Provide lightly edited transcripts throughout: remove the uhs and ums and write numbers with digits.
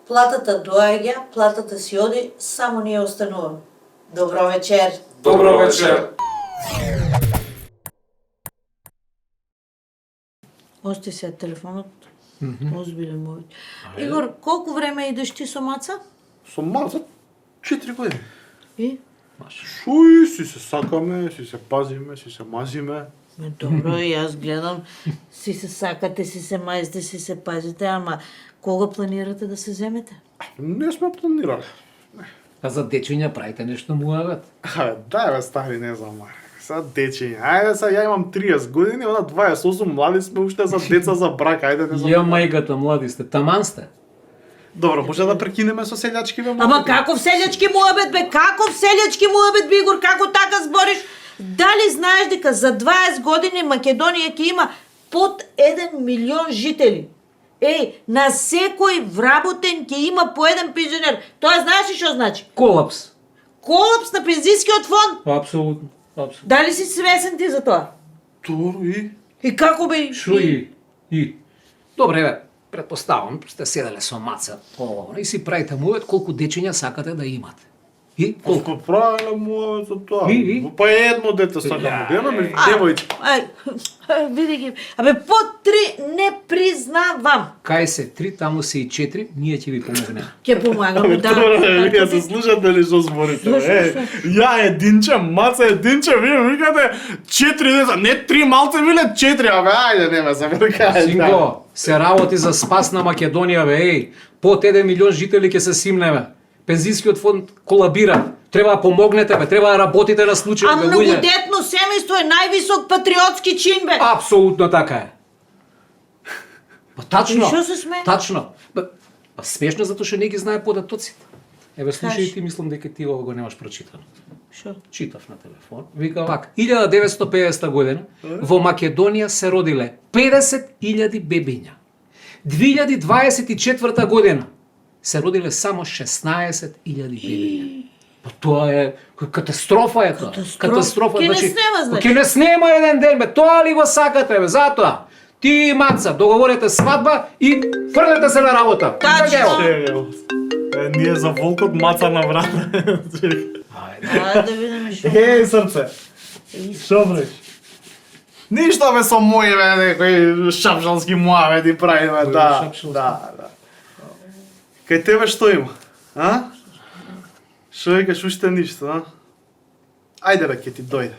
Платата доаѓа, платата си оди, само ние остануваме. Добро вечер. Добро вечер. Ости се телефонот. Озбилен мој. Игор, колку време идеш ти со маца? Со маца 4 години. И? Шуи, си се сакаме, си се пазиме, си се мазиме. Добро, и јас гледам, си се сакате, си се мазите, си се пазите, ама кога планирате да се земете? Не сме планирали. А за дечиња правите нешто муавет? Дај бе, стари, не знам. Сега дечиња. Ајде сега, ја имам 30 години, она 28, млади сме уште за деца, за брак, ајде не знам. Ја мајката, млади сте, таман сте. Добро, може да прекинеме со селјачки бе? Ама каков селјачки муабет бе, каков селјачки муабет бе, Игор, како така збориш? Дали знаеш дека за 20 години Македонија ќе има под 1 милион жители? Еј, на секој вработен ќе има по еден пензионер. Тоа знаеш ли што значи? Колапс. Колапс на пензискиот фонд. Апсолутно. Дали си свесен ти за тоа? Добро, и? И како бе? Шо и? Добре, бе, предпоставам, сте седеле со маца, и си правите муавет колку дечиња сакате да имате. И колку? Колку правиле му за тоа. И? Па едно дете сакам да имам, или девојче. Види ги. Абе, по 3 не признавам. Кај се 3, таму се и 4, ние ќе ви помогнеме. Ќе помагам, да. Вие се слушате ли што зборите? Ја единче, маца единче, вие викате 4 деца, не 3 малце, биле 4, абе, ајде, не ме забркај. Синго, се работи за спас на Македонија, бе, еј. Под 1 милион жители ќе се симнеме. Пензискиот фонд колабира. Треба да помогнете, бе, треба да работите на случај, А бе, луѓе. многодетно семејство е највисок патриотски чин, бе. Апсолутно така е. Па тачно. И шо се смее? Тачно. Па смешно затоа што не ги знае податоците. Еве слушај, ти мислам дека ти ова го немаш прочитано. Шо? Читав на телефон. Вика вака: 1950 година во Македонија се родиле 50.000 бебиња. 2024 година се родиле само 16.000 бебиња. Па тоа е катастрофа е тоа. Катастрофа. Ке не снема, значи. Ке не снема еден ден, бе. Тоа ли го сакате, бе? Затоа ти и маца договорете свадба и фрлете се на работа. Тачно. Ние за волкот маца на врата. А да видиме шо. Еј, срце. Шо бреш? Ништо бе со мој бе, некој шапшалски муавети правиме, да. Да. Кај тебе што има? А? Шо викаш уште ништо, а? Ајде бе, ке ти дојде.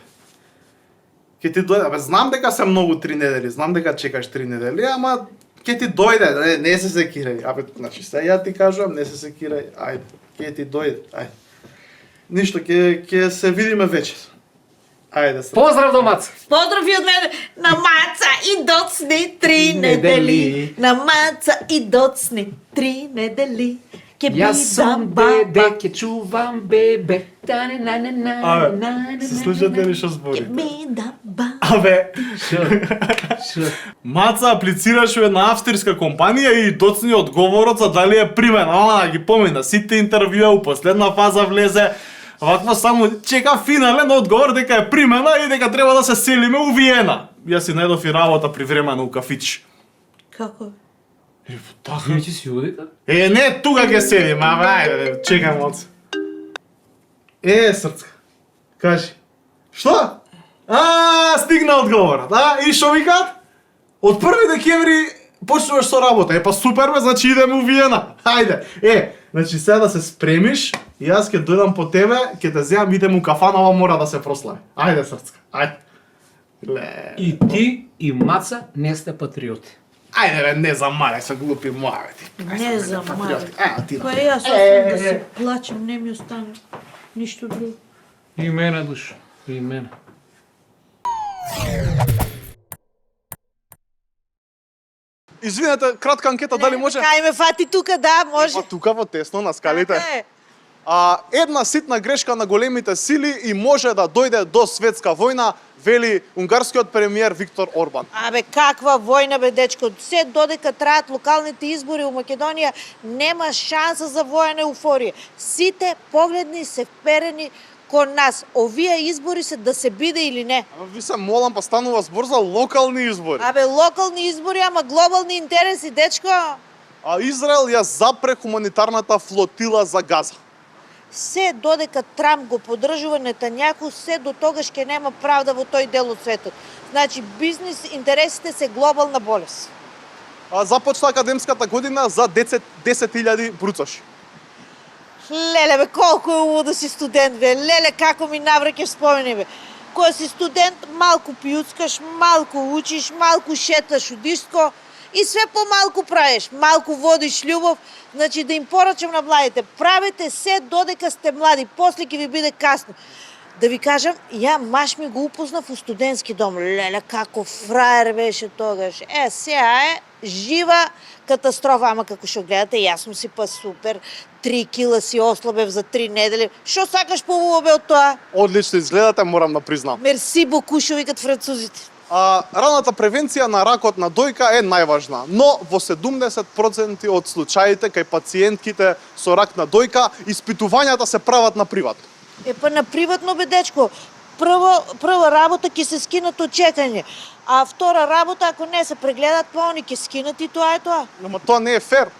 Ке ти дојде, бе, знам дека се многу 3 недели, знам дека чекаш 3 недели, ама ке ти дојде, не се секирај. Абе, значи, се ја ти кажувам, не се секирај, ајде, ке ти дојде, ајде. Ништо, ке се видиме вечер. Ајде се. Поздрав до маца. Поздрав и од мене. На маца и доцни 3 недели. На маца и доцни 3 недели. Ке Јас сум бидам бебе, баба. ке чувам бебе. Абе, се слушате ли што Ке зборите? бидам баба. Абе, Шо? маца аплицираш во една австрийска компанија и доцни одговорот за дали е примен, ама ги помина, сите интервјуа у последна фаза влезе, вакво само чека финален одговор дека е примена и дека треба да се селиме у Виена. Јас си најдов и работа привремено у кафич. Како? Така. Вие ќе си одите? Не, тука ќе седиме, абе, ајде, чекам моц. Срцка, кажи. Што? Стигна одговорот, И шо викаат? Од 1 декември почнуваш со работа. Па супер бе, значи идеме у Виена. Ајде. Значи сега да се спремиш, и јас ќе дојдам по тебе, ќе те земам, идем у кафана, ова мора да се прослави. Ајде, срцка, ајде. И ти и маца не сте патриоти. Ајде бе, не замарај со глупи муавети. Не замари. Ти. Па јас освен да се плачем, не ми остане ништо друго. И мене, душа. И мене. Извинете, кратка анкета, дали може? Кај ме фати тука, да, може. Па тука во тесно на скалите. Така е. Една ситна грешка на големите сили и може да дојде до светска војна, вели унгарскиот премиер Виктор Орбан. Абе, каква војна, бе, дечко? Се додека траат локалните избори у Македонија, нема шанса за војна еуфорија. Сите погледни се вперени кон нас. Овие избори се да се биде или не. Ви се молам, па станува збор за локални избори. Абе, локални избори, ама глобални интереси, дечко. А Израел ја запре хуманитарната флотила за Газа. Се додека Трамп го поддржува Нетањаху, се до тогаш ќе нема правда во тој дел од светот. Значи, бизнис интересите се глобална болест. Започна академската година за 10.000 бруцаши. Леле, бе, колку е убаво да си студент, бе. Леле, како ми навраќаш спомени, бе. Кога си студент, малку пиуцкаш, малку учиш, малку шеташ у диско и све помалку правиш. Малку водиш љубов. Значи, да им порачам на младите, правете се додека сте млади, после ќе ви биде касно. Да ви кажам, ја маш ми го упознав у студентски дом. Леле, како фраер беше тогаш. Сега е жива катастрофа, ама како што гледате, јас сум си па супер. 3 кила си ослабев за 3 недели. Што сакаш побаво бе од тоа? Одлично изгледате, морам да признам. Мерси боку, што викат французите. Раната превенција на ракот на дојка е најважна, но во 70% од случаите кај пациентките со рак на дојка, испитувањата се прават на приватно. Па на приватно бе, дечко. Прва работа ќе се скинат од чекање, а втора работа, ако не се прегледат, па они ќе скинат и тоа е тоа. Ама тоа не е фер.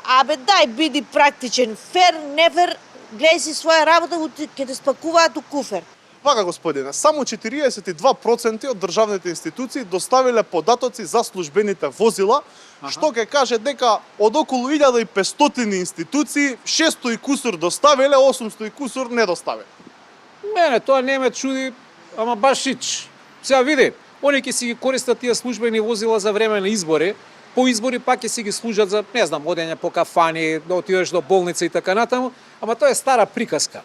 Абе, дај, биди практичен. Фер, не фер, гледај си своја работа, ќе те спакуваат у куфер. Вака, господине, само 42% од државните институции доставиле податоци за службените возила, што ќе каже дека од околу 1500 институции, 600 и кусур доставиле, 800 и кусур не доставиле. Мене тоа не ме чуди, ама баш ич. Сега види, они ќе си ги користат тие службени возила за време на избори, по избори пак ќе си ги служат за, не знам, одење по кафани, да отидеш до болница и така натаму, ама тоа е стара приказка.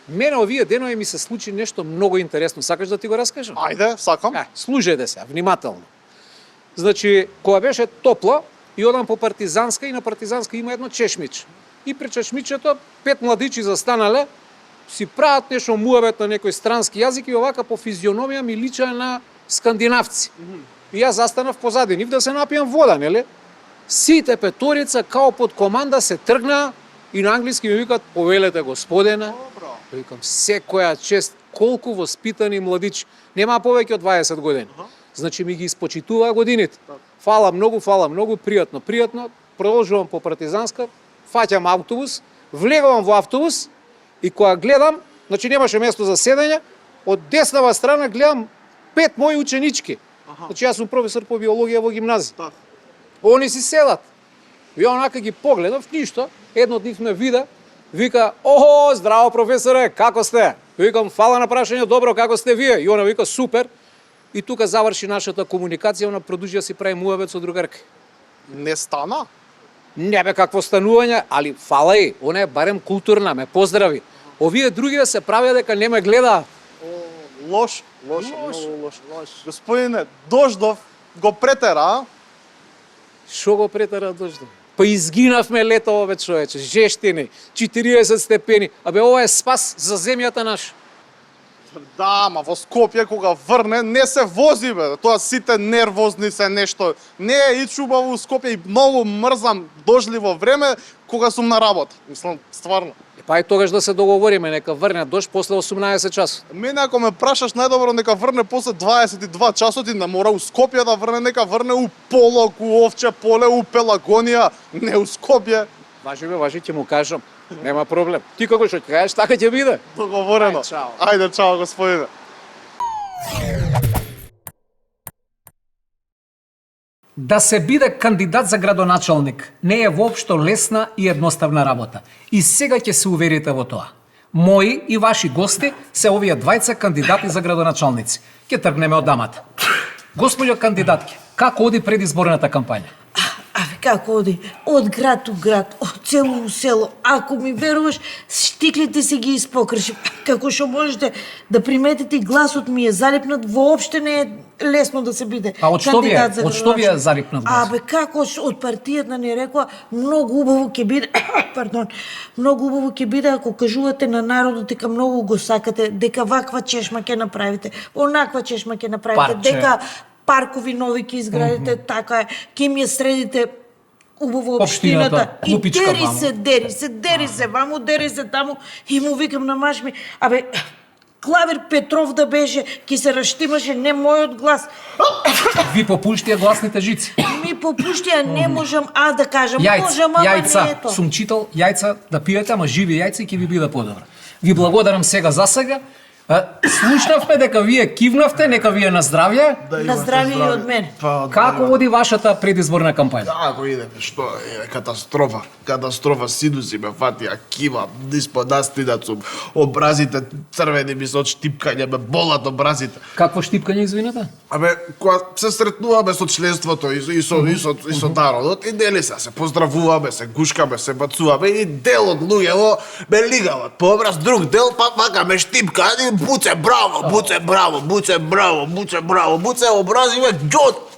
Мене овие денови ми се случи нешто многу интересно. Сакаш да ти го раскажам? Ајде, сакам. Слушајте се, внимателно. Значи, кога беше топло, и одам по Партизанска и на Партизанска има едно чешмиче. И при чешмичето 5 младичи застанале, си прават нешто муабет на некој странски јазик и овака по физиономија ми лича на скандинавци. И јас застанав позади нив да се напијам вода, нели? Сите петорица као под команда се тргна и на англиски ми викат повелете господина. Викам секоја чест, колку воспитани младичи. Нема повеќе од 20 години. Значи ми ги испочитуваа годините. Фала многу, пријатно. Продолжувам по Партизанска, фаќам автобус, влегувам во автобус и кога гледам, значи немаше место за седење, од деснава страна гледам 5 мои ученички. Значи јас сум професор по биологија во гимназија. Они си седат. И онака ги погледав, ништо, едно од нив ме вида, вика, охо, здраво професоре, како сте? Викам, фала на прашање, добро, како сте вие? И она вика, супер. И тука заврши нашата комуникација, она продолжи да си прави муабет со другарка. Не стана? Не бе какво станување, али фала и, она е барем културна, ме поздрави. Овие другите се правија дека не ме гледаат. Лош. Господине, Дождов го претера, Шо го претера Дождов? Па изгинавме летово, бе, човече, жештини, 40 степени. Абе, ова е спас за земјата наша. Да, ма во Скопје кога врне не се вози, бе. Тоа сите нервозни се нешто. Не е и чубаво у Скопје и многу мрзам дожливо време кога сум на работа. Мислам, стварно. Па и тогаш да се договориме, нека врне дожд после 18 часот. Мене ако ме прашаш најдобро нека врне после 22 часот и не мора у Скопје да врне, нека врне у Полок, у Овче поле, у Пелагонија, не у Скопје. Важи бе, важи, ќе му кажам. Нема проблем. Ти како што ќе кажеш, така ќе биде. Договорено. Ајде, чао. Ајде, чао, господине. Да се биде кандидат за градоначалник не е воопшто лесна и едноставна работа. И сега ќе се уверите во тоа. Мои и ваши гости се овие двајца кандидати за градоначалници. Ќе тргнеме од дамата. Господјо кандидатки, како оди предизборната кампања? Абе, како оди? Од град у град, од село у село. Ако ми веруваш, штиклите си ги испокршив. Како што можете да приметите, гласот ми е залепнат, воопште не е лесно да се биде А од што ви е? кандидат за Од што ви е градоначалник. залепнат глас? Абе, како од партијата ни рекоа, многу убаво ќе биде, многу убаво ќе биде ако кажувате на народот дека многу го сакате, дека ваква чешма ќе направите, онаква чешма ќе направите, Парче. дека паркови нови ќе изградите, така е, ќе ми ја средите убаво Општината, општината. И клупичка, дери се, ваму, дери се таму. И му викам на маш ми, абе, Клавир Петров да беше, ќе се раштимаше, не мојот глас. Ви попуштија гласните жици. Ми попуштија не можам да кажам, Јајца, можам, ама јајца, не ето. сум читал јајца да пиете, ама живи јајца ќе ви биде подобро. Ви благодарам сега за сега. Слушнавме дека вие кивнавте, нека вие на здравје. На здравје и од мене. Како оди вашата предизборна кампања? Ако иде, што е катастрофа. Катастрофа, синуси ме фатија, кива, испод нас стидат сум. Образите црвени ми се од штипкање, ме болат образите. Какво штипкање, извинете? Абе, кога се сретнуваме со членството и со народот, и нели се поздравуваме, се гушкаме, се бацуваме и дел од луѓето ме лигават. По образ друг дел, па вака ме штипка, и буце браво, буце браво, буце браво, буце браво, буце образиве,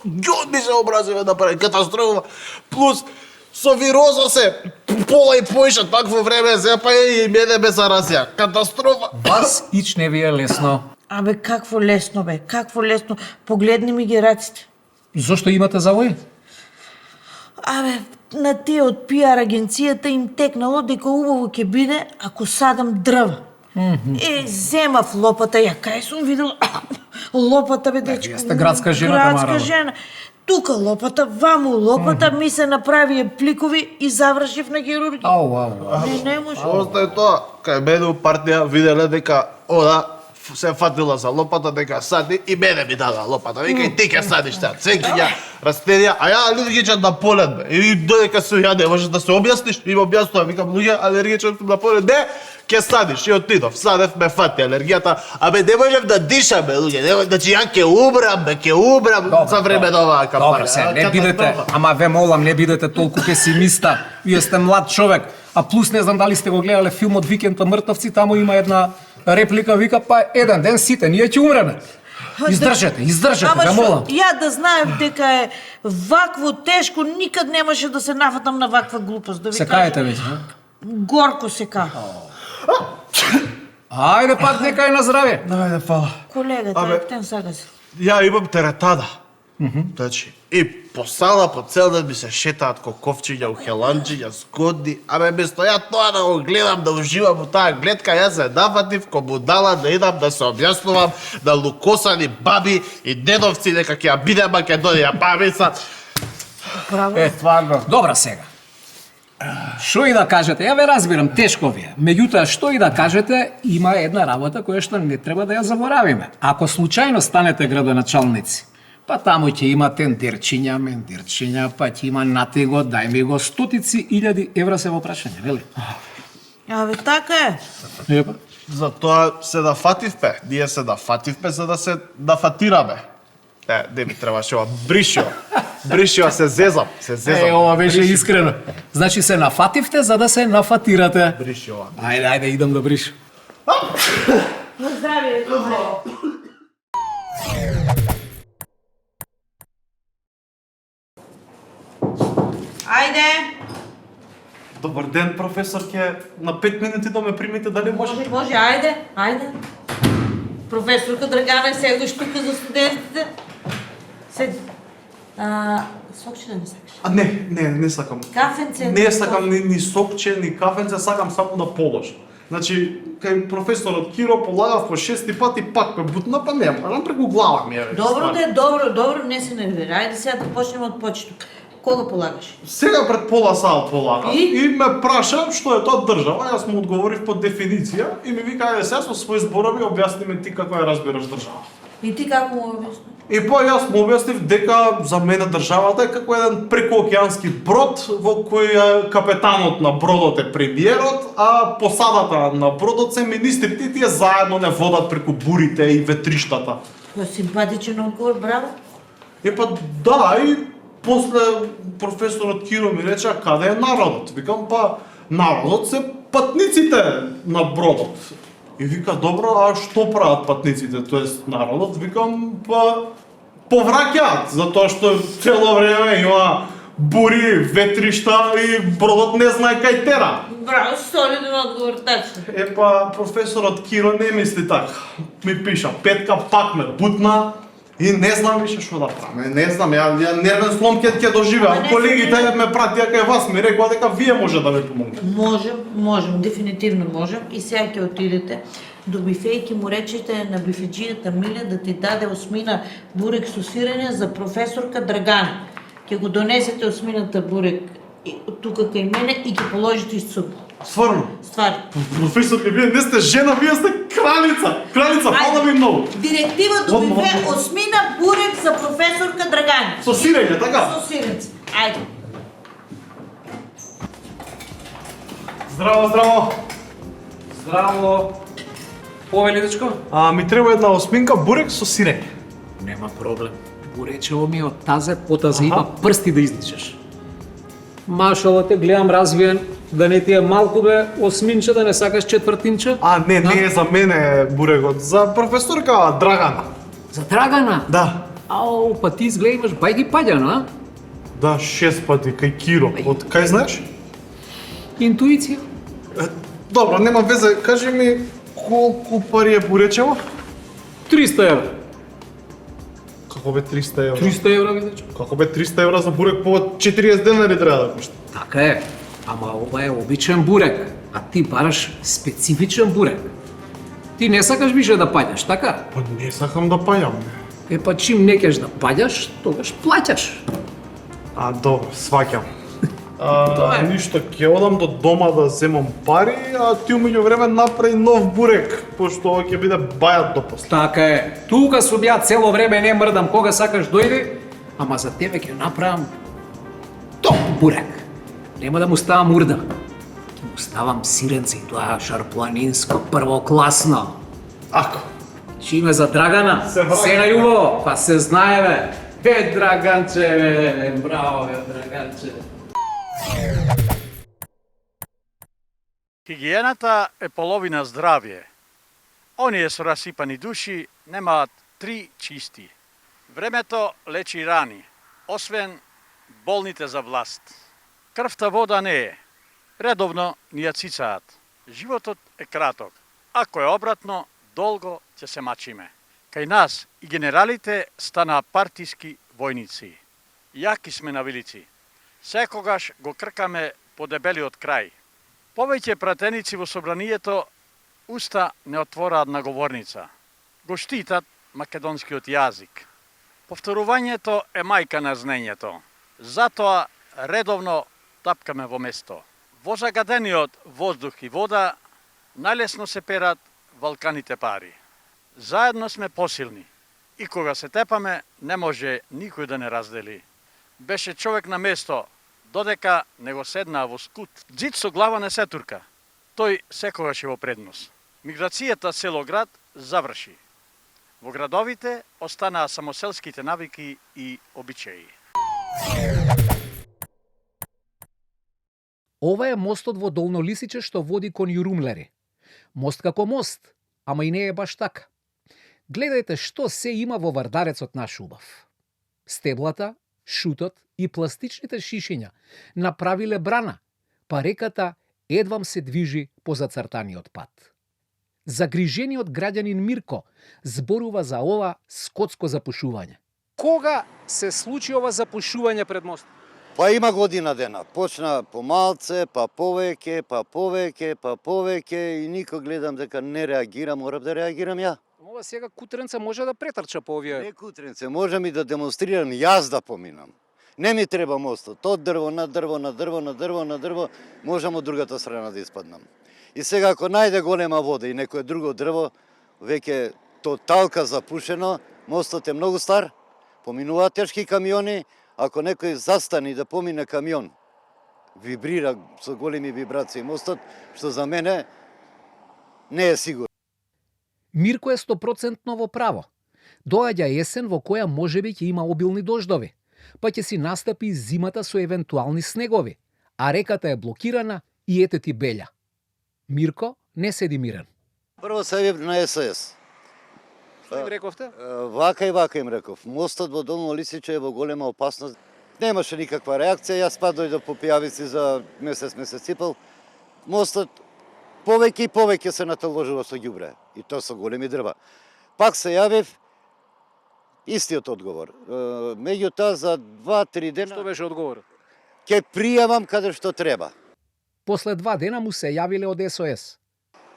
ѓот ми се образиве да прави катастрофа. Плюс со вироза се пола и поиша такво време, се па и мене ме заразија. Катастрофа. Вас ич не ви е лесно. Абе, какво лесно, бе, какво лесно. Погледни ми ги раците. Зошто имате завој? Абе, на тие од пиар агенцијата им текнало дека убаво ќе биде ако садам дрва. Земав лопата, ја кај сум видела лопата, бе, дечко. Вие сте градска жена, Градска Тамара. жена. Тука лопата, ваму лопата, ми се направи пликови и завршив на хирургија. Ау. Не може. Остае тоа, кај мене у партија виделе дека ода се фатила за лопата, дека сади и мене ми дада лопата. Вика и ти ќе садиш сега, цвеќиња, растенија, а ја алергичен на полет бе. И додека се ја не можеш да се објасниш, и ме објаснува, викам луѓе алергичен сум на полет, не, ќе садиш. И отидов, садев, ме фати алергијата, абе не можев да дишам бе луѓе, значи ја ќе умрам за време на оваа кампања. Добре, се, не бидете, ама ве молам, не бидете толку песимиста. Вие сте млад човек. А плюс не знам дали сте го гледале филмот Викендот мртовци, таму има една реплика, вика, па еден ден сите ние ќе умреме. Издржете, Ама ве молам. ја да знаев дека е вакво тешко, никад немаше да се нафатам на ваква глупост. Да ви Се кажам. каете веќе, Горко се ка. Ајде пак нека е на здравје. Ајде, фала. Колегата, Абе. ептен сега се. Ја имам теретада. Значи, и по сала, по цел ден ми се шетаат коковчиња, ухеланџиња, згодни. Абе, место ја тоа да го гледам, да уживам у таа гледка, јас се нафатив ко будала да идам да се објаснувам на лукосани баби и дедовци дека ќе ја биде Македонија бабица. Право. Стварно. Добра сега. Што и да кажете, ја ве разбирам, тешко ви е. Меѓутоа, што и да кажете, има една работа која што не треба да ја заборавиме. Ако случајно станете градоначалници, па таму ќе има тендерчиња, мендирчиња, па ќе има нати го, дај ми го, стотици илјади евра се во прашање, вели? Абе, така е. Епа. Затоа се нафативме. Ние се нафативме за да се нафатираме. Не ми требаше ова. Бришио, се зезам. Ова беше искрено. Значи се нафативте за да се нафатирате. Бришио. Ајде, идам да бриш. На здравје, добре. Ајде. Добар ден, професор, ќе на 5 минути да ме примите, дали може? Може, ајде. Професорка Драгана, седиш тука за студентите. Седи. Сокче да не сакаш? Не сакам. Кафенце? Не сакам ни сокче, ни кафенце, сакам само да положам. Значи, кај професорот Киро полагав по 6 пати, пак ме бутна, па не можам, преку глава ми е. Добро, не се нервира. Ајде сега да почнеме од почеток. Кога полагаш? Сега пред пола саат полагав И? и ме праша што е тоа држава. Јас му одговорив по дефиниција и ми вика, ајде сега со своји зборови објасни ми ти како ја разбираш држава. И ти како му објасни? И па јас му објаснив дека за мене државата е како еден прекоокеански брод во кој капетанот на бродот е премиерот, а посадата на бродот се министрите и тие заедно не водат преку бурите и ветриштата. Тоа симпатичен одговор, браво. И па да, и после професорот Киро ми рече, а каде е народот? Викам, па народот се патниците на бродот. И вика, добро, а што прават патниците, тоест народот? Викам, па повраќаат, затоа што цело време има бури, ветришта и бродот не знае кај тера. Браво, солиден одговор, тачно. Епа, професорот Киро не мисли така. Ми пиша, Петка пак ме бутна и не знам више што да правам. Не знам, ја нервен слом ќе доживеам. Колегите ме пратија кај вас, ми рекоа дека вие може да ми помогнете. Можем, дефинитивно можем. И сега ќе отидете до бифе и ќе му речете на бифеджијата Миле да ти даде осмина бурек со сирење за професорка Драгана. ќе го донесете осмината бурек тука кај мене и ќе положите из суп. Стварно? Ствар. Професор, вие не сте жена, вие сте кралица. Кралица, фала ви многу. Директива добиве осмина бурек за професорка Драгани. Со сирење, така? Со сиренце. Ајде. Здраво, здраво. Здраво. Повели, дечко? Ми треба една осминка бурек со сирење. Нема проблем. Буречево ми е од тазе потазе има прсти да изличаш. Машала те гледам развиен, да не ти е малку бе осминче, да не сакаш четвртинче? Не е за мене бурекот, за професорка Драгана. За Драгана? Да. Ау, па ти изгледа имаш бајги паѓано, а? Да, 6 пати кај Киро. Од кај знаеш? Интуиција. Добро, нема везе, кажи ми колку пари е буречево? 300 евро. Како бе 300 евро? 300 евро, видечко. Како бе 300 евро за бурек по 40 денари треба да кошта? Така е. Ама ова е обичен бурек, а ти бараш специфичен бурек. Ти не сакаш више да паѓаш, така? Па не сакам да паѓам. Па чим не кеш да паѓаш, тогаш плаќаш. Добро, сваќам. Тоа е. Ништо, ќе одам до дома да земам пари, а ти умеѓу време направи нов бурек, пошто ова ќе биде бајат допосле. Така е. Тука сум ја цело време не мрдам кога сакаш дојди, ама за тебе ќе направам топ бурек. Нема да му ставам урда. Ќе му ставам сиренце и тоа шарпланинско првокласно. Ако. Чи име за Драгана? Се враќа. Се на јубаво, па се знае бе. Драганче, бе, браво бе, Драганче. Хигиената е половина здравје. Оние со расипани души немаат 3 чисти. Времето лечи рани, освен болните за власт. Крвта вода не е. Редовно ни ја цицаат. Животот е краток. Ако е обратно, долго ќе се мачиме. Кај нас и генералите станаа партиски војници. Јаки сме навилици. Секогаш го кркаме по дебелиот крај. Повеќе пратеници во собранието уста не отвораат на говорница. Го штитат македонскиот јазик. Повторувањето е мајка на знаењето. Затоа редовно тапкаме во место. Во загадениот воздух и вода најлесно се перат валканите пари. Заедно сме посилни и кога се тепаме не може никој да не раздели. Беше човек на место, додека не го седнаа во скут. Дзид со глава не се турка. Тој секогаш е во предност. Миграцијата село-град заврши. Во градовите останаа само селските навики и обичаи. Ова е мостот во Долно Лисиче што води кон Јурумлери. Мост како мост, ама и не е баш така. Гледајте што се има во Вардарецот наш убав. Стеблата, шутот и пластичните шишиња направиле брана, па реката едвам се движи по зацртаниот пат. Загрижениот граѓанин Мирко зборува за ова скотско запушување. Кога се случи ова запушување пред мост? Па има година дена. Почна помалце, па повеќе, па повеќе, па повеќе и никој гледам дека не реагира, морам да реагирам ја. Ова сега кутренце може да претрча по овие. Не кутренце, можам и да демонстрирам јас да поминам. Не ми треба мостот, од дрво на дрво, на дрво, на дрво, на дрво, можам од другата страна да испаднам. И сега ако најде голема вода и некое друго дрво, веќе тоталка запушено, мостот е многу стар, поминуваат тешки камиони, ако некој застани да помине камион, вибрира со големи вибрации мостот, што за мене не е сигурно. Мирко е 100% во право. Доаѓа есен во која можеби ќе има обилни дождови, па ќе си настапи зимата со евентуални снегови, а реката е блокирана и ете ти белја. Мирко не седи мирен. Прво се јавив на СС. Што им рековте? Вака и вака им реков. Мостот во Долно Лисиче е во голема опасност. Немаше никаква реакција, јас па дојдов по пијавици за месец и пол. Мостот повеќе и повеќе се натоложува со ѓубре, и тоа со големи дрва. Пак се јавив, истиот одговор. Меѓутоа за 2-3 дена Што беше одговорот? ќе пријавам каде што треба. После 2 дена му се јавиле од СОС.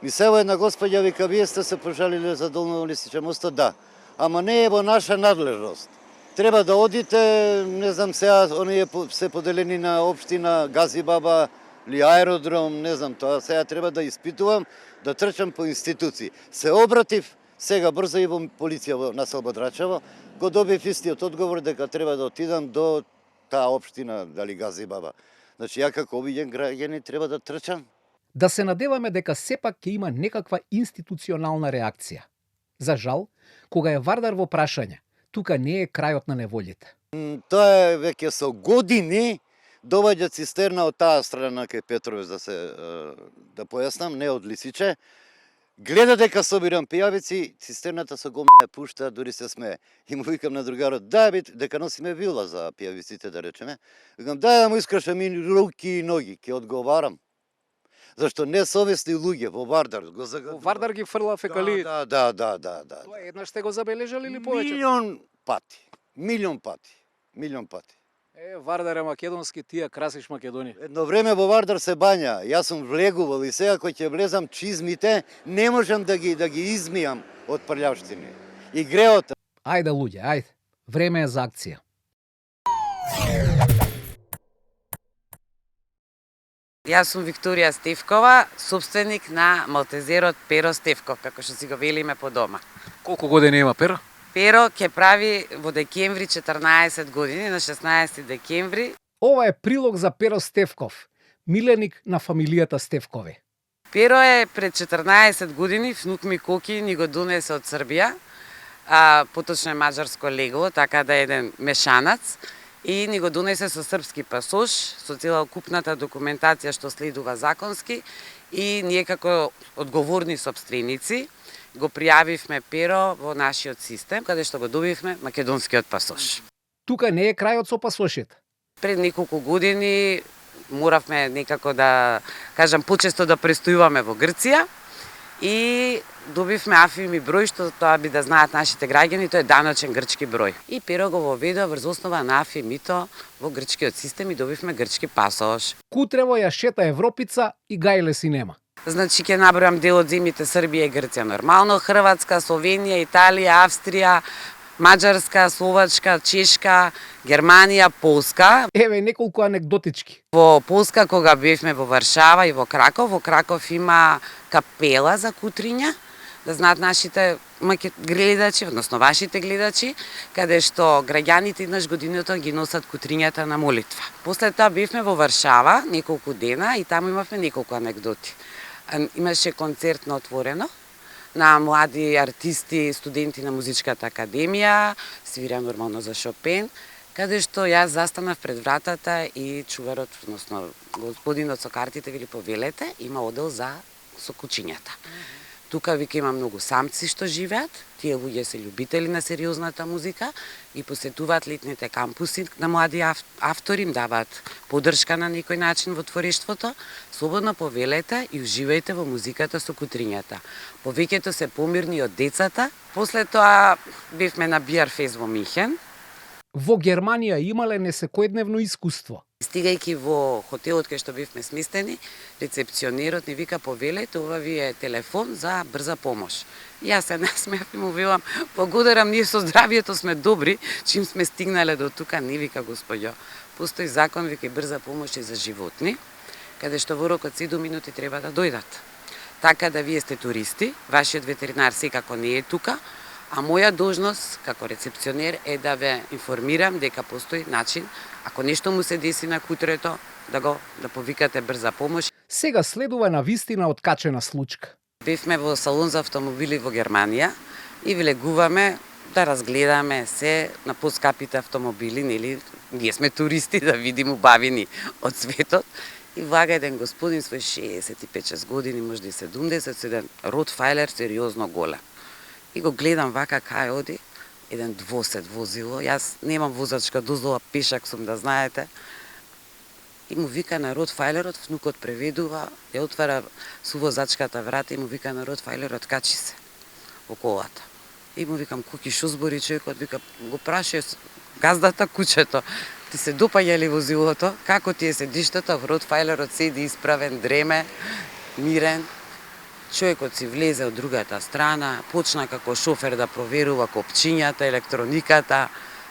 Ми се една господја вика, вие сте се пожалиле за Долно Лисиче мостот, да. Ама не е во наша надлежност. Треба да одите, не знам сега, оние се поделени на општина Газибаба или аеродром, не знам тоа, сега треба да испитувам, да трчам по институции. Се обратив, сега брзо и во полиција на Слободрачево, го добив истиот одговор дека треба да отидам до таа општина, дали Газибаба. Значи, ја како обиѓен граѓанин треба да трчам. Да се надеваме дека сепак ќе има некаква институционална реакција. За жал, кога е Вардар во прашање, тука не е крајот на неволите. Тоа е веќе со години доваѓа цистерна од таа страна кај Петровец, да појаснам, не од Лисиче. Гледа дека собирам пијавици, цистерната со гома ја пушта, дури се смее. И му викам на другарот, Давид, дека носиме вила за пијавиците, да речеме. Викам, дај да му искрашам и руки и ноги, ќе одговарам. Зашто несовесни луѓе во Вардар го загадува. Во Вардар ги фрла фекали. Да. Тоа еднаш сте го забележали или повеќе? Милион пати. Вардар е македонски, тие красиш Македонија. Едно време во Вардар се бања, јас сум влегувал и сега кој ќе влезам чизмите, не можам да ги измијам од прљавштини. И греот. Ајде луѓе, ајде. Време е за акција. Јас сум Викторија Стевкова, собственик на малтезерот Перо Стевков, како што си го велиме по дома. Колку години има Перо? Перо ќе прави во декември 14 години, на 16 декември. Ова е прилог за Перо Стевков, миленик на фамилијата Стевкови. Перо е пред 14 години, внук ми Коки ни го донесе од Србија, поточно е маđарско легло, така да е еден мешанац, и ни го донесе со српски пасош, со целокупната документација што следува законски, и ние како одговорни сопственици го пријавивме Перо во нашиот систем, каде што го добивме македонскиот пасош. Тука не е крајот со пасошите. Пред неколку години моравме некако да, кажам, почесто да престојуваме во Грција и добивме АФИМИ број, што тоа би да знаат нашите граѓани, тоа е даночен грчки број. И Перо го воведе врз основа на АФИМИто во грчкиот систем и добивме грчки пасош. Кутрево ја шета Европица и гајле си нема. Значи, ќе набројам дел од земјите Србија и Грција нормално, Хрватска, Словенија, Италија, Австрија, Маđарска, Словачка, Чешка, Германија, Полска. Еве неколку анекдотички. Во Полска, кога бевме во Варшава и во Краков има капела за кутриња, да знаат нашите гледачи, односно вашите гледачи, каде што граѓаните еднаш годиното ги носат кутрињата на молитва. После тоа бевме во Варшава неколку дена и таму имавме неколку анекдоти. Имаше концерт на отворено на млади артисти, студенти на Музичката академија, свира нормално за Шопен, каде што јас застанав пред вратата и чуварот, односно господинот со картите вели повелете, има одел за со кучињата. Тука вика има многу самци што живеат, тие луѓе се љубители на сериозната музика и посетуваат летните кампуси на млади автори, им даваат поддршка на некој начин во творештвото. Слободно повелете и уживајте во музиката со кутрињата. Повеќето се помирни од децата. После тоа бевме на Биар Фест во Михен. Во Германија имале несекојдневно искуство. Стигајќи во хотелот кај што бевме сместени, рецепционерот ни вика повелете, ова ви е телефон за брза помош. Јас се насмеав и му велам, благодарам, ние со здравието сме добри, чим сме стигнале до тука, не вика господјо. Постои закон, вика и брза помош и за животни, каде што во рок од 7 минути треба да дојдат. Така да вие сте туристи, вашиот ветеринар секако не е тука, а моја должност како рецепционер е да ве информирам дека постои начин, ако нешто му се деси на кутрето, да повикате брза помош. Сега следува на вистина откачена случка. Бевме во салон за автомобили во Германија и влегуваме да разгледаме се на поскапите автомобили, нели, ние сме туристи да видиме убавини од светот. И влага еден господин свој 65 години, можда и 70, со еден Ротфајлер сериозно голем. И го гледам вака кај оди, еден двосет возило, јас немам возачка дозвола, пешак сум, да знаете. И му вика на Ротфајлерот, внукот преведува, ја отвара сувозачката врата и му вика на Ротфајлерот, качи се во колата. И му викам, Коки, шо збори човекот? Вика, го прашува газдата кучето. Ти се допаѓа ли возилото? Како ти е седиштето? Ротфајлерот седи исправен, дреме, мирен. Човекот си влезе од другата страна, почна како шофер да проверува копчињата, електрониката,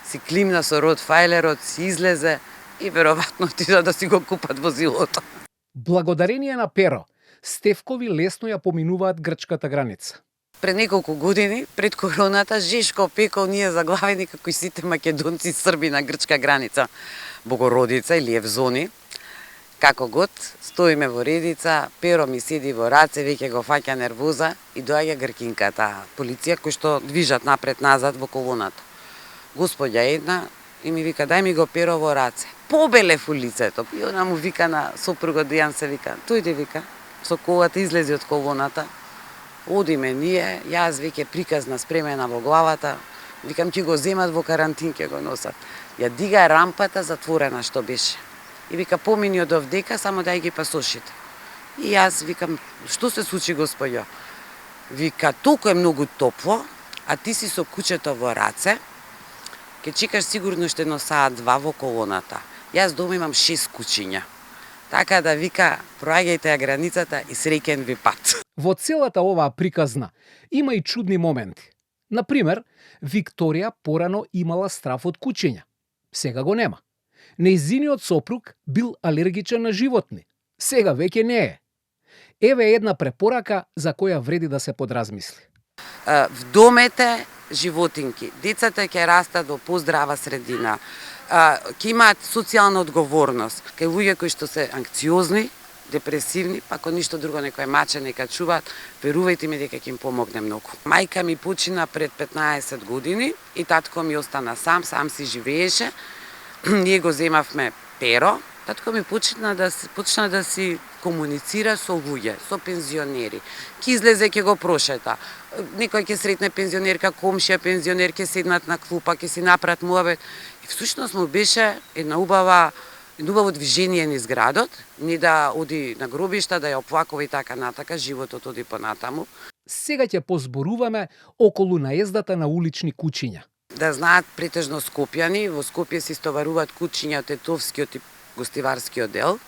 си климна со ротфајлерот, си излезе и веројатно отида да си го купат возилото. Благодарение на Перо, Стефкови лесно ја поминуваат грчката граница. Пред неколку години, пред короната, Жешко пекол ние заглавени како и сите македонци и срби на грчка граница. Богородица или Евзони. Како год, стоиме во редица, Перо ми седи во раце, веќе го фаќа нервоза и доаѓа гркинката, полиција кои што движат напред-назад во колоната. Господја една и ми вика, дај ми го Перо во раце. Побелев у лицето. И она му вика на сопругот Дијан, се вика, тојде вика, со колата излези од колоната. Одиме ние, јас веќе приказна спремена во главата, викам ќе го земат во карантин, ќе го носат. Ја дига рампата затворена што беше. И вика помини од овдека, само дај ги пасошите. И јас викам, што се случи господјо? Вика, толку е многу топло, а ти си со кучето во раце, ке чекаш сигурно ще едно саат-два во колоната. Јас дома имам 6 кучиња. Така да вика, проаѓајте ја границата и среќен ви пат. Во целата оваа приказна има и чудни моменти. Например, Викторија порано имала страф од кучиња. Сега го нема. Нејзиниот сопруг бил алергичен на животни. Сега веќе не е. Еве една препорака за која вреди да се подразмисли. Вдомете животинки. Децата ќе растат во поздрава средина. Ќе имаат социјална одговорност. Кај луѓе кои што се анкциозни, депресивни, па ако ништо друго некој маче нека чуваат, верувајте ми дека ќе им помогне многу. Мајка ми почина пред 15 години и татко ми остана сам си живееше. Ние го земавме Перо. Татко ми почна да си комуницира со луѓе, со пензионери. Ке излезе, ке го прошета. Некој ќе сретне пензионерка, комшија пензионер, ке седнат на клупа, ке си направат муабет. И всушност му беше едно убаво движение низ градот, не да оди на гробишта, да ја оплакува и така натака, животот оди понатаму. Сега ќе позборуваме околу наездата на улични кучиња. Да знаат претежно скопјани, во Скопје се истоваруваат кучиња од етовскиот и гостиварскиот дел.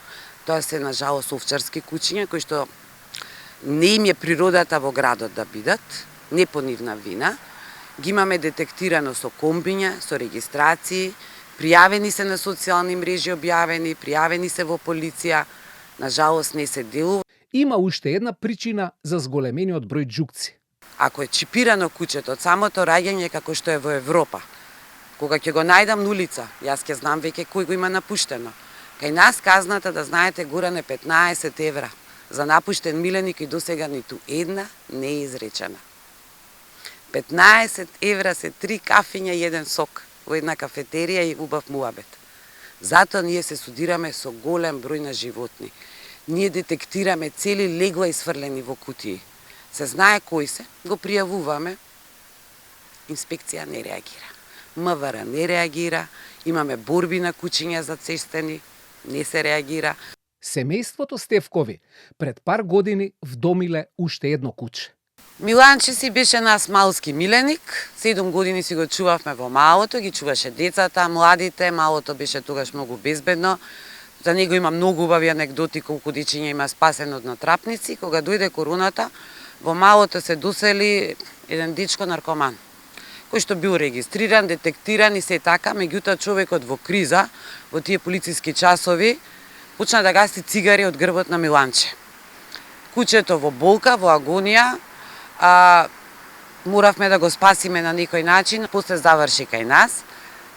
Тоа се на жалост овчарски кучиња кои што не им е природата во градот да бидат, не по нивна вина. Ги имаме детектирано со комбиња, со регистрации, пријавени се на социјални мрежи, објавени, пријавени се во полиција, на жалост не се делува. Има уште една причина за зголемениот број џукци. Ако е чипирано кучето од самото раѓање како што е во Европа, кога ќе го најдам на улица, јас ќе знам веќе кој го има напуштено. Кај нас казната, да знаете, горане 15 евра за напуштен миленик и досега ниту една не е изречена. 15 евра се 3 кафиња и еден сок во една кафетерија и убав муабет. Затоа ние се судираме со голем број на животни. Ние детектираме цели легла исфрлени во кутии. Се знае кои се, го пријавуваме, инспекција не реагира. МВР не реагира, имаме борби на кучиња зацештени, не се реагира. Семејството Стефкови пред пар години вдомиле уште едно куче. Миланче си беше нас малски миленик, 7 години си го чувавме во малото, ги чуваше децата, младите, малото беше тогаш многу безбедно. За него има многу убави анекдоти колку дечиња има спасено од натрапници. Кога дојде короната, во малото се досели еден дечко наркоман, кој што бил регистриран, детектиран и се така, меѓутоа човекот во криза, во тие полициски часови, почна да гаси цигари од грбот на Миланче. Кучето во болка, во агонија, моравме да го спасиме на некој начин, после заврши кај нас.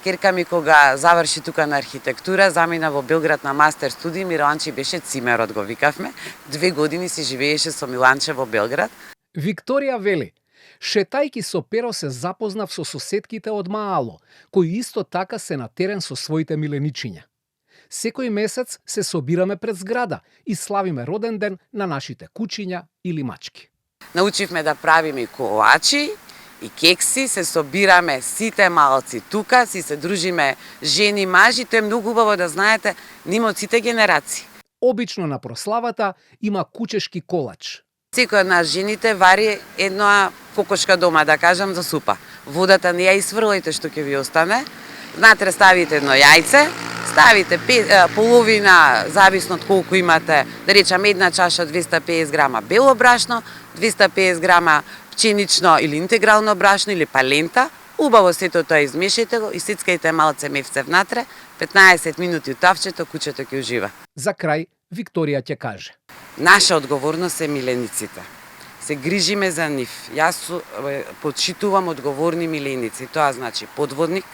Керка ми кога заврши тука на архитектура, замина во Белград на мастер студии, Миланче беше цимерот, го викавме. 2 години си живееше со Миланче во Белград. Викторија вели, шетајки со Перо се запознав со соседките од Маало, кои исто така се на терен со своите миленичиња. Секој месец се собираме пред зграда и славиме роден ден на нашите кучиња или мачки. Научивме да правиме колачи и кекси, се собираме сите малци тука, си се дружиме жени, мажи, тоа е многу убаво да знаете, нима од сите генерации. Обично на прославата има кучешки колач. Секој од нас жените вари една кокошка дома, да кажам, за супа. Водата не ја исфрлајте што ќе ви остане. Внатре ставите едно јајце, ставите половина, зависно од колку имате, да речам една чаша 250 грама бело брашно, 250 грама пченично или интегрално брашно или палента, убаво сето тоа измешајте го, исцикајте малце мефце внатре, 15 минути утавчето, кучето ќе ужива. За крај, Викторија ќе каже. Наша одговорност е милениците. Се грижиме за нив. Јас почитувам одговорни миленици. Тоа значи подводник,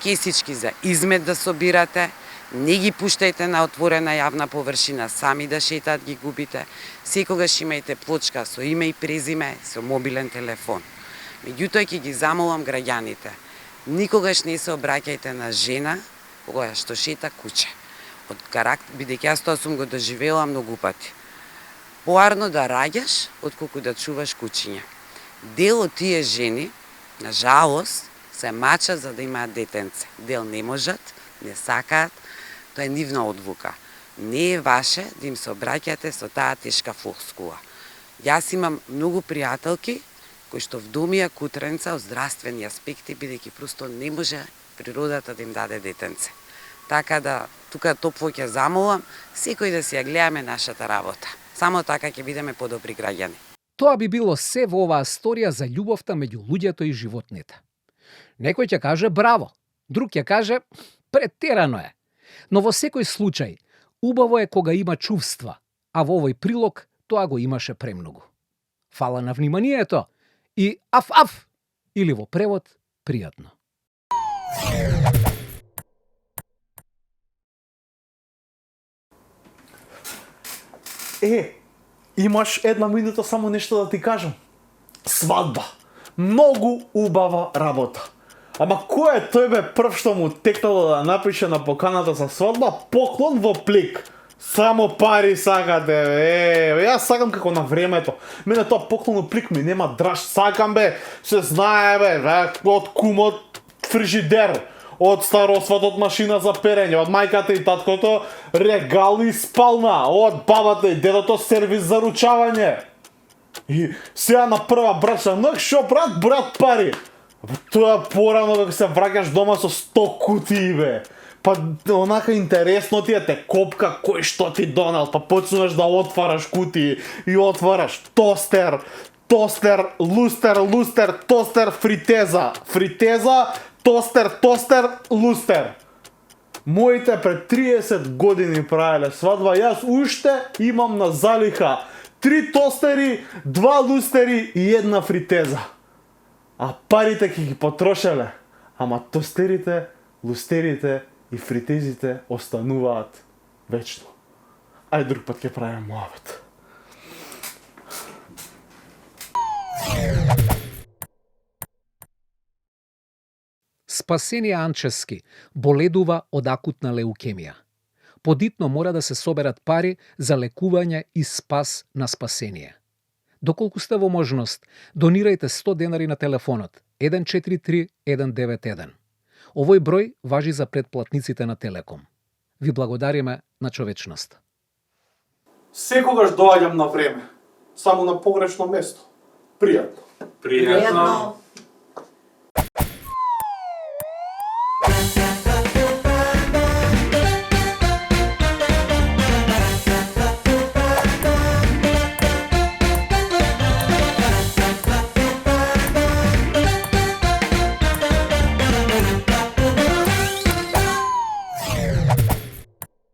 кесички за измет да собирате, не ги пуштајте на отворена јавна површина, сами да шетат ги губите. Секогаш имајте плочка со име и презиме, со мобилен телефон. Меѓутоа ќе ги замолам граѓаните. Никогаш не се обраќајте на жена кога што шета куче. Од карактер, бидејќи јас тоа сум го доживела многу пати. Поарно да раѓаш, отколку да чуваш кучиња. Дел од тие жени, на жалост, се мачат за да имаат детенце. Дел не можат, не сакаат, тоа е нивна одлука. Не е ваше да им се обраќате со таа тешка флоскула. Јас имам многу пријателки кои што вдомија кутренца од здравствени аспекти, бидејќи просто не може природата да им даде детенце. Така да, тука топло ќе замолам, секој да си ја гледаме нашата работа. Само така ќе бидеме подобри граѓани. Тоа би било се во оваа сторија за љубовта меѓу луѓето и животните. Некој ќе каже браво, друг ќе каже претерано е. Но во секој случај, убаво е кога има чувства, а во овој прилог тоа го имаше премногу. Фала на вниманието и аф-аф, или во превод пријатно. Имаш една минута само нешто да ти кажам. Свадба. Многу убава работа. Ама кој е тој бе прв што му текнало да напише на поканата за свадба поклон во плик? Само пари сакате, јас сакам како на времето. Мене тоа поклон во плик ми нема драж, сакам бе, се знае бе, од кумот фрижидер, од старосват, од машина за перење, од мајката и таткото регал и спална, од бабата и дедото сервис за ручавање. И сега на прва брачна ноќ, шо брат пари. Тоа порано како се враќаш дома со 100 кутии бе. Па онака интересно ти е те копка кој што ти донел, па почнуваш да отвараш кутии и отвараш тостер, лустер, тостер, фритеза, тостер, лустер. Моите пред 30 години правеле свадба, јас уште имам на залиха 3 тостери, 2 лустери и 1 фритеза. А парите ќе ги потрошеле, ама тостерите, лустерите и фритезите остануваат вечно. Ај друг пат ќе правиме муабет. Спасение Анчески боледува од акутна леукемија. Подитно мора да се соберат пари за лекување и спас на Спасение. Доколку сте во можност, донирајте 100 денари на телефонот 143 191. Овој број важи за претплатниците на Телеком. Ви благодариме на човечност. Секогаш доаѓам на време, само на погрешно место. Пријатно. Пријатно.